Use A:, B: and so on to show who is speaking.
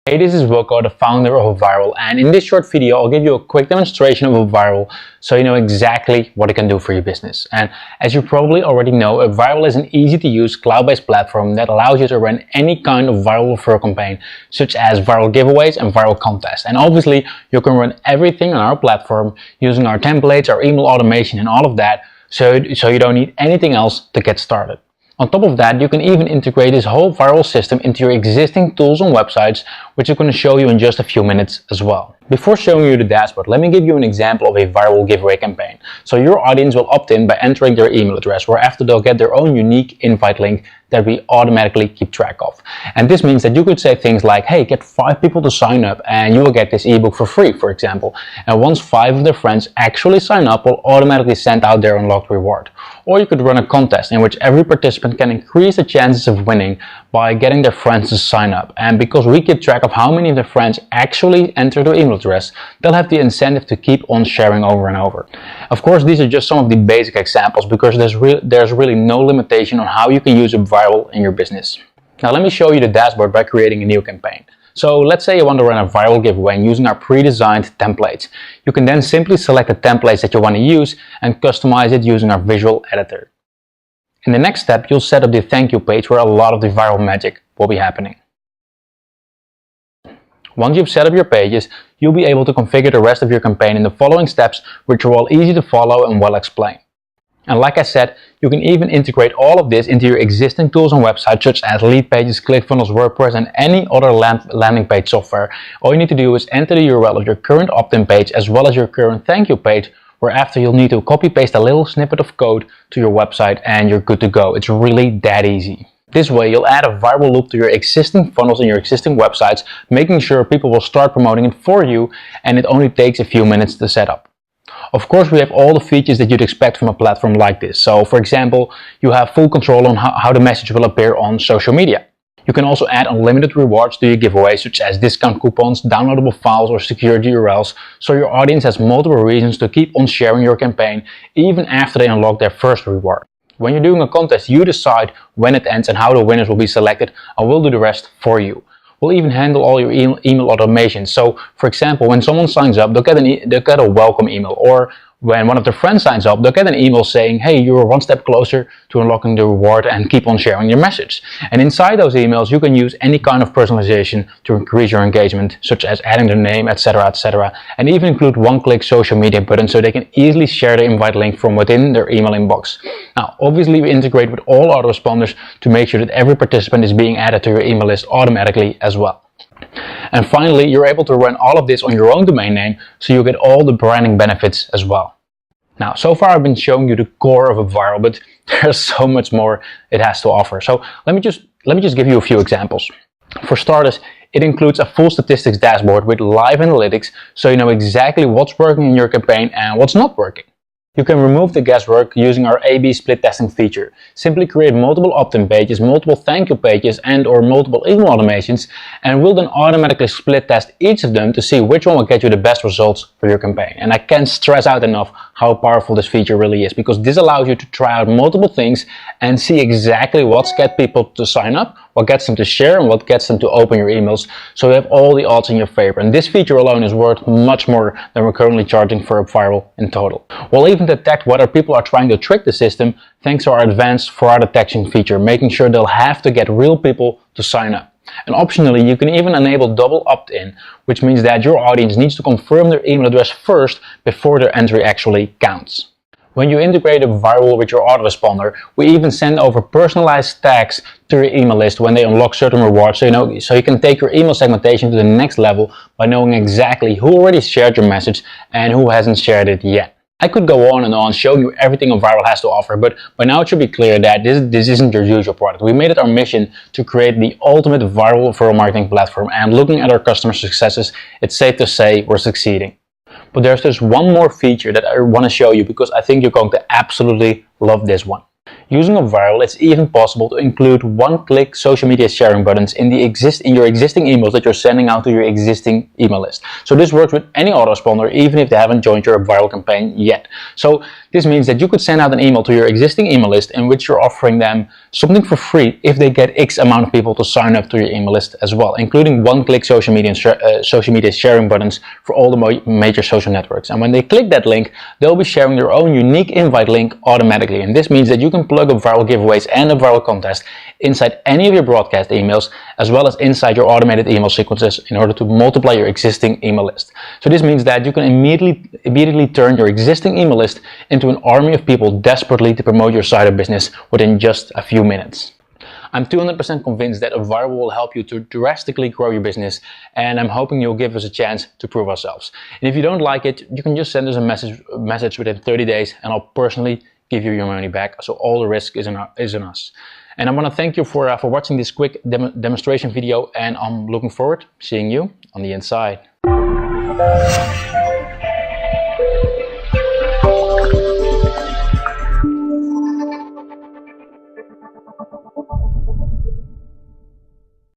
A: Hey, this is Wilco, the founder of Upviral, and in this short video I'll give you a quick demonstration of Upviral so you know exactly what it can do for your business. And as you probably already know, Upviral is an easy to use cloud-based platform that allows you to run any kind of viral referral campaign, such as viral giveaways and viral contests. And obviously you can run everything on our platform using our templates, our email automation and all of that, so you don't need anything else to get started. On top of that, you can even integrate this whole viral system into your existing tools and websites, which I'm going to show you in just a few minutes as well. Before showing you the dashboard, let me give you an example of a viral giveaway campaign. So your audience will opt in by entering their email address, whereafter they'll get their own unique invite link that we automatically keep track of. And this means that you could say things like, hey, get 5 people to sign up and you will get this ebook for free, for example. And once 5 of their friends actually sign up, we'll automatically send out their unlocked reward. Or you could run a contest in which every participant can increase the chances of winning by getting their friends to sign up. And because we keep track of how many of their friends actually enter their email address, they'll have the incentive to keep on sharing over and over. Of course, these are just some of the basic examples because there's really no limitation on how you can use Upviral in your business. Now let me show you the dashboard by creating a new campaign. So let's say you want to run a viral giveaway using our pre-designed templates. You can then simply select the templates that you want to use and customize it using our visual editor. In the next step, you'll set up the thank you page where a lot of the viral magic will be happening. Once you've set up your pages, you'll be able to configure the rest of your campaign in the following steps, which are all easy to follow and well explained. And like I said, you can even integrate all of this into your existing tools and websites such as Leadpages, ClickFunnels, WordPress and any other landing page software. All you need to do is enter the URL of your current opt-in page as well as your current thank you page, whereafter you'll need to copy paste a little snippet of code to your website and you're good to go. It's really that easy. This way you'll add a viral loop to your existing funnels and your existing websites, making sure people will start promoting it for you, and it only takes a few minutes to set up. Of course, we have all the features that you'd expect from a platform like this. So for example, you have full control on how the message will appear on social media. You can also add unlimited rewards to your giveaways, such as discount coupons, downloadable files or secured URLs, so your audience has multiple reasons to keep on sharing your campaign even after they unlock their first reward. When you're doing a contest, you decide when it ends and how the winners will be selected, and we'll do the rest for you. We'll even handle all your email automation. So for example, when someone signs up, they'll get a welcome email, or when one of their friends signs up, they'll get an email saying, hey, you're one step closer to unlocking the reward, and keep on sharing your message. And inside those emails, you can use any kind of personalization to increase your engagement, such as adding their name, etc., and even include one-click social media buttons so they can easily share the invite link from within their email inbox. Now, obviously we integrate with all autoresponders to make sure that every participant is being added to your email list automatically as well. And finally, you're able to run all of this on your own domain name, so you get all the branding benefits as well. Now, so far I've been showing you the core of Upviral, but there's so much more it has to offer. So let me just give you a few examples. For starters, it includes a full statistics dashboard with live analytics, so you know exactly what's working in your campaign and what's not working. You can remove the guesswork using our A/B split testing feature. Simply create multiple opt-in pages, multiple thank you pages and or multiple email automations, and we'll then automatically split test each of them to see which one will get you the best results for your campaign. And I can't stress out enough how powerful this feature really is, because this allows you to try out multiple things and see exactly what's get people to sign up, what gets them to share, and what gets them to open your emails, so you have all the odds in your favor. And this feature alone is worth much more than we're currently charging for Upviral in total. We'll even detect whether people are trying to trick the system thanks to our advanced fraud detection feature, making sure they'll have to get real people to sign up. And optionally, you can even enable double opt-in, which means that your audience needs to confirm their email address first before their entry actually counts. When you integrate Upviral with your autoresponder, we even send over personalized tags to your email list when they unlock certain rewards, so you can take your email segmentation to the next level by knowing exactly who already shared your message and who hasn't shared it yet. I could go on and on showing you everything Upviral has to offer, but by now it should be clear that this isn't your usual product. We made it our mission to create the ultimate viral referral marketing platform, and looking at our customer successes, it's safe to say we're succeeding. But there's just one more feature that I want to show you because I think you're going to absolutely love this one. Using Upviral, it's even possible to include one-click social media sharing buttons in your existing emails that you're sending out to your existing email list. So this works with any autoresponder, even if they haven't joined your Upviral campaign yet. So this means that you could send out an email to your existing email list in which you're offering them something for free if they get X amount of people to sign up to your email list as well, including one-click social media sharing buttons for all the major social networks. And when they click that link, they'll be sharing their own unique invite link automatically. And this means that you can plug Upviral giveaways and Upviral contest inside any of your broadcast emails, as well as inside your automated email sequences in order to multiply your existing email list. So this means that you can immediately turn your existing email list into an army of people desperately to promote your side of business within just a few minutes. I'm 200% convinced that Upviral will help you to drastically grow your business, and I'm hoping you'll give us a chance to prove ourselves. And if you don't like it, you can just send us a message within 30 days and I'll personally give you your money back, so all the risk is on us. And I want to thank you for watching this quick demonstration video, and I'm looking forward to seeing you on the inside.